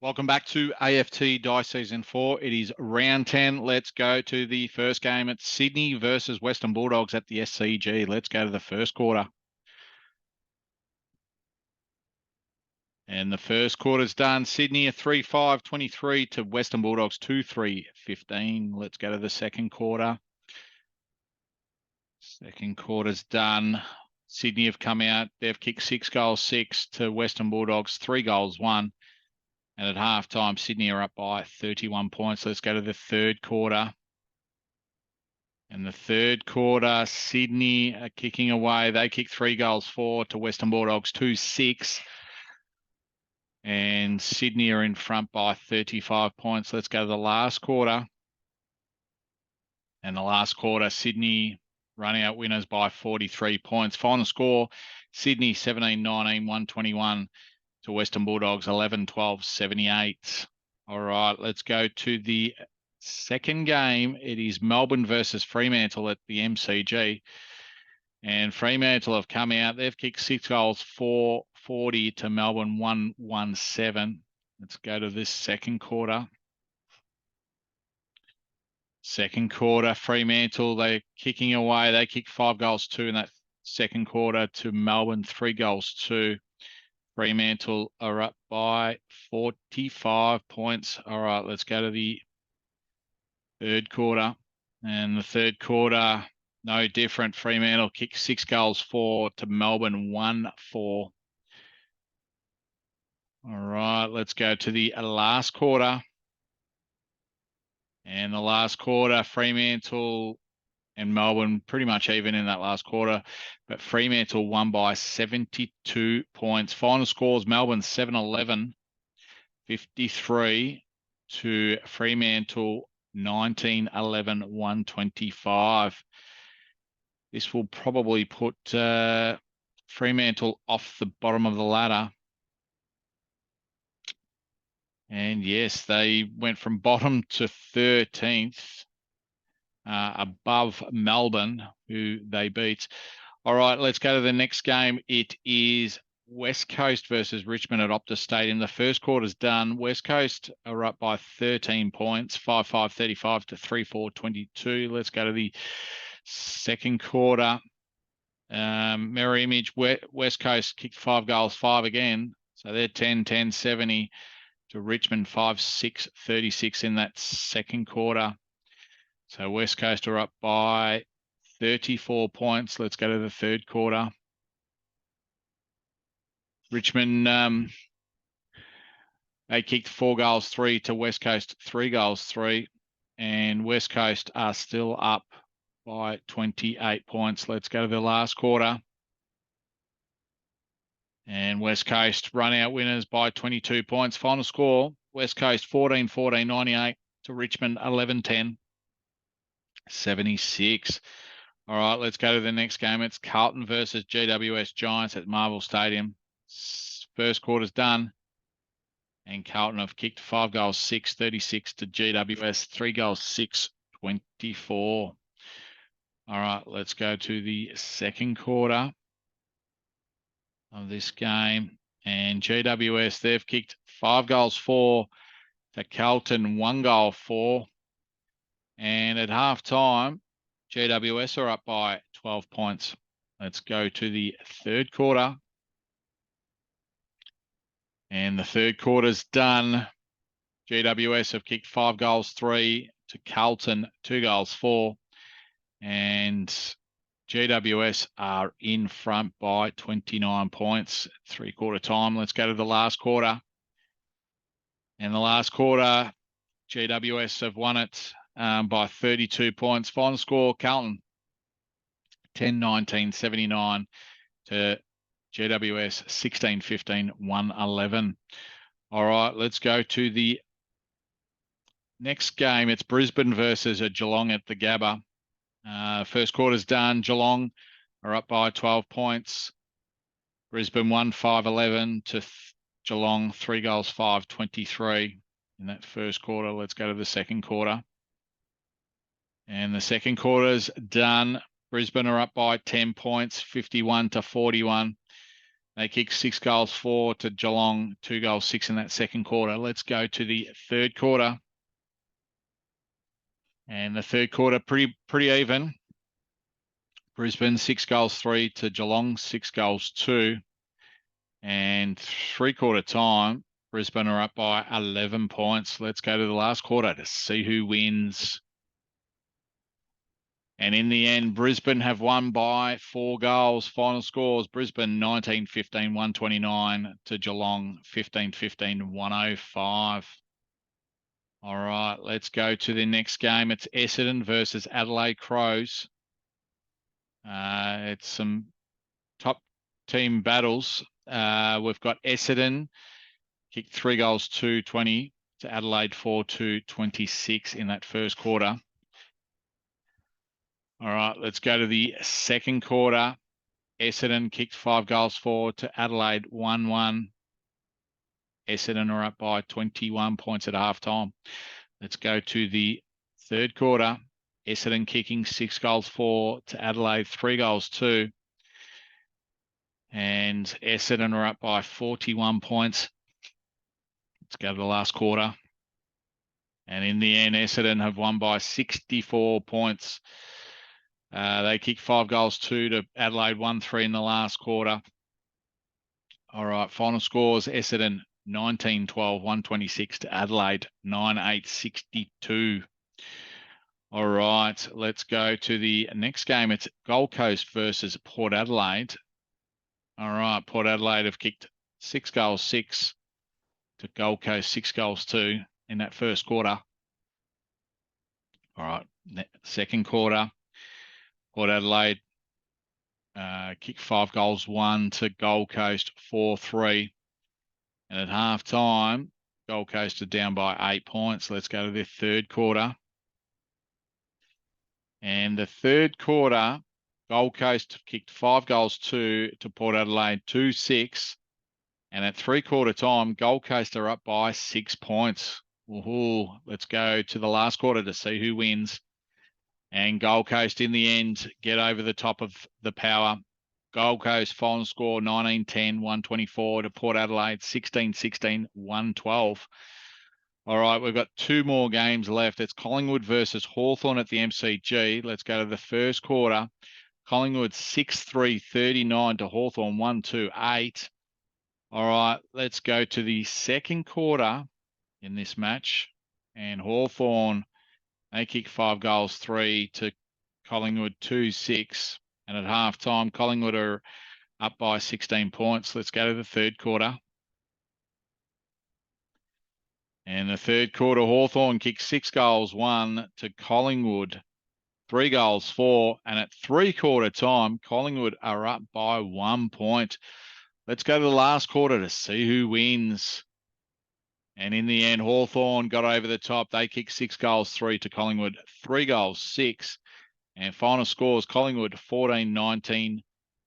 Welcome back to AFT Die Season 4. It is round 10. Let's go to the first game. It's Sydney versus Western Bulldogs at the SCG. Let's go to the first quarter. And the first quarter's done. Sydney a 3-5-23 to Western Bulldogs 2-3-15. Let's go to the second quarter. Second quarter's done. Sydney have come out. They've kicked 6 goals, 6 to Western Bulldogs, 3 goals, 1. And at halftime, Sydney are up by 31 points. Let's go to the third quarter. And the third quarter, Sydney are kicking away. They kick 3 goals, 4 to Western Bulldogs, 2-6. And Sydney are in front by 35 points. Let's go to the last quarter. And the last quarter, Sydney running out winners by 43 points. Final score, Sydney 17-19, 121 to Western Bulldogs 11-12, 78. All right, let's go to the second game. It is Melbourne versus Fremantle at the MCG. And Fremantle have come out. They've kicked 6 goals, 4-40 to Melbourne 1-17. Let's go to this second quarter. Second quarter, Fremantle, they're kicking away. They kicked 5 goals, 2 in that second quarter to Melbourne, 3 goals, 2. Fremantle are up by 45 points. All right, let's go to the third quarter. And the third quarter, no different. Fremantle kicked 6 goals, 4 to Melbourne, 1-4. All right, let's go to the last quarter. And the last quarter, Fremantle and Melbourne pretty much even in that last quarter, but Fremantle won by 72 points. Final scores, Melbourne 7-11, 53 to Fremantle 19-11, 125. This will probably put Fremantle off the bottom of the ladder. And yes, they went from bottom to 13th. Above Melbourne, who they beat. All right, let's go to the next game. It is West Coast versus Richmond at Optus Stadium. The first quarter's done. West Coast are up by 13 points, 5-5-35 to 3-4-22. Let's go to the second quarter. Mirror image, West Coast kicked 5 goals, 5 again. So they're 10-10-70 to Richmond, 5-6-36 in that second quarter. So West Coast are up by 34 points. Let's go to the third quarter. Richmond, they kicked 4 goals, 3 to West Coast, 3 goals, 3. And West Coast are still up by 28 points. Let's go to the last quarter. And West Coast run out winners by 22 points. Final score, West Coast 14-14, 98 to Richmond 11-10. 76. All right, let's go to the next game. It's Carlton versus GWS Giants at Marvel Stadium. First quarter's done. And Carlton have kicked 5 goals, 6, 36 to GWS, 3 goals, 6, 24. All right, let's go to the second quarter of this game. And GWS, they've kicked 5 goals, 4 to Carlton, 1 goal, 4. And at halftime, GWS are up by 12 points. Let's go to the third quarter. And the third quarter's done. GWS have kicked 5 goals, 3 to Carlton, 2 goals, 4. And GWS are in front by 29 points. 3-quarter time. Let's go to the last quarter. And the last quarter, GWS have won it by 32 points. Final score, Carlton 10-19, 79 to GWS 16-15, 111. All right, let's go to the next game. It's Brisbane versus Geelong at the Gabba. First quarter's done. Geelong are up by 12 points. Brisbane 1-5-11 to Geelong, 3 goals, 5, 23 in that first quarter. Let's go to the second quarter. And the second quarter's done. Brisbane are up by 10 points, 51-41 They kicked 6 goals 4 to Geelong, 2 goals 6 in that second quarter. Let's go to the third quarter. And the third quarter, pretty even. Brisbane, 6 goals 3 to Geelong, 6 goals 2. And three-quarter time, Brisbane are up by 11 points. Let's go to the last quarter to see who wins. And in the end, Brisbane have won by 4 goals. Final scores, Brisbane 19-15, 129 to Geelong 15-15, 105. All right, let's go to the next game. It's Essendon versus Adelaide Crows. It's some top team battles. We've got Essendon kicked 3 goals 2-20 to Adelaide 4-2-26 in that first quarter. All right, let's go to the second quarter. Essendon kicked 5 goals 4 to Adelaide 1-1. Essendon are up by 21 points at halftime. Let's go to the third quarter. Essendon kicking 6 goals 4 to Adelaide 3 goals 2. And Essendon are up by 41 points. Let's go to the last quarter. And in the end, Essendon have won by 64 points. They kicked 5 goals 2 to Adelaide 1-3 in the last quarter. All right, final scores, Essendon 19-12, 126 to Adelaide 9-8, 62. All right, let's go to the next game. It's Gold Coast versus Port Adelaide. All right, Port Adelaide have kicked 6 goals 6 to Gold Coast 6 goals 2 in that first quarter. All right, second quarter, Port Adelaide kicked 5 goals 1 to Gold Coast 4-3. And at half time, Gold Coast are down by 8 points. Let's go to the third quarter. And the third quarter, Gold Coast kicked 5 goals 2 to Port Adelaide 2-6. And at three-quarter time, Gold Coast are up by 6 points. Ooh, let's go to the last quarter to see who wins. And Gold Coast, in the end, get over the top of the power. Gold Coast final score 19-10, 124 to Port Adelaide 16-16, 112. All right, we've got 2 more games left. It's Collingwood versus Hawthorn at the MCG. Let's go to the first quarter. Collingwood 6-3, 39 to Hawthorn 1-2-8. All right, let's go to the second quarter in this match. And Hawthorn, they kick 5 goals 3 to Collingwood 2-6. And at halftime, Collingwood are up by 16 points. Let's go to the third quarter. And the third quarter, Hawthorn kicked 6 goals 1 to Collingwood 3 goals 4. And at three-quarter time, Collingwood are up by 1 point. Let's go to the last quarter to see who wins. And in the end, Hawthorn got over the top. They kicked 6 goals 3 to Collingwood 3 goals 6. And final scores, Collingwood 14-19,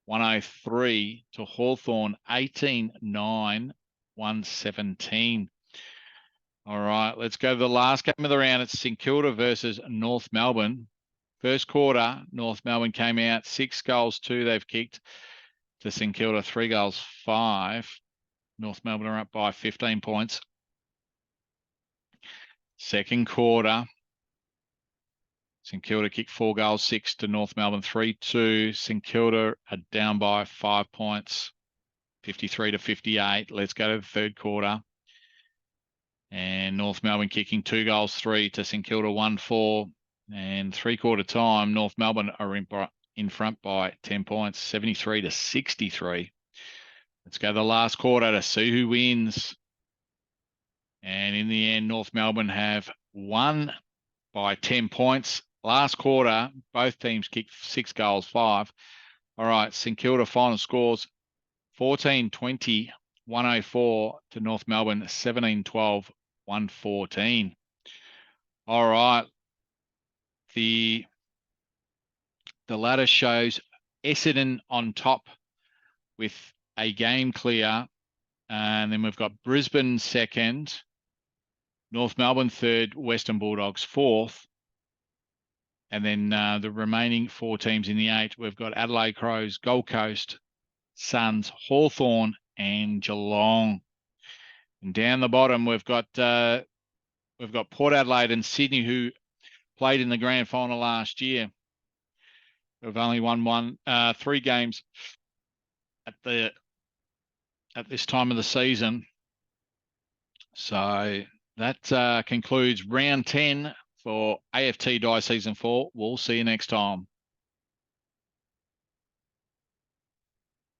103 to Hawthorn 18-9, 117. All right, let's go to the last game of the round. It's St Kilda versus North Melbourne. First quarter, North Melbourne came out 6 goals 2 they've kicked to St Kilda 3 goals 5. North Melbourne are up by 15 points. Second quarter, St Kilda kicked 4 goals 6 to North Melbourne 3-2. St Kilda are down by 5 points, 53-58. Let's go to the third quarter. And North Melbourne kicking 2 goals 3 to St Kilda 1-4. And three-quarter time, North Melbourne are in front by 10 points, 73-63. Let's go to the last quarter to see who wins. And in the end, North Melbourne have won by 10 points. Last quarter, both teams kicked 6 goals 5. All right, St Kilda final scores 14-20, 104 to North Melbourne, 17-12, 114. All right. The ladder shows Essendon on top with a game clear. And then we've got Brisbane second, North Melbourne third, Western Bulldogs fourth. And then the remaining 4 teams in the 8, we've got Adelaide Crows, Gold Coast, Suns, Hawthorn, and Geelong. And down the bottom, we've got Port Adelaide and Sydney, who played in the grand final last year. We've only won 3 games at this time of the season. So that concludes round 10 for AFT Die Season 4. We'll see you next time.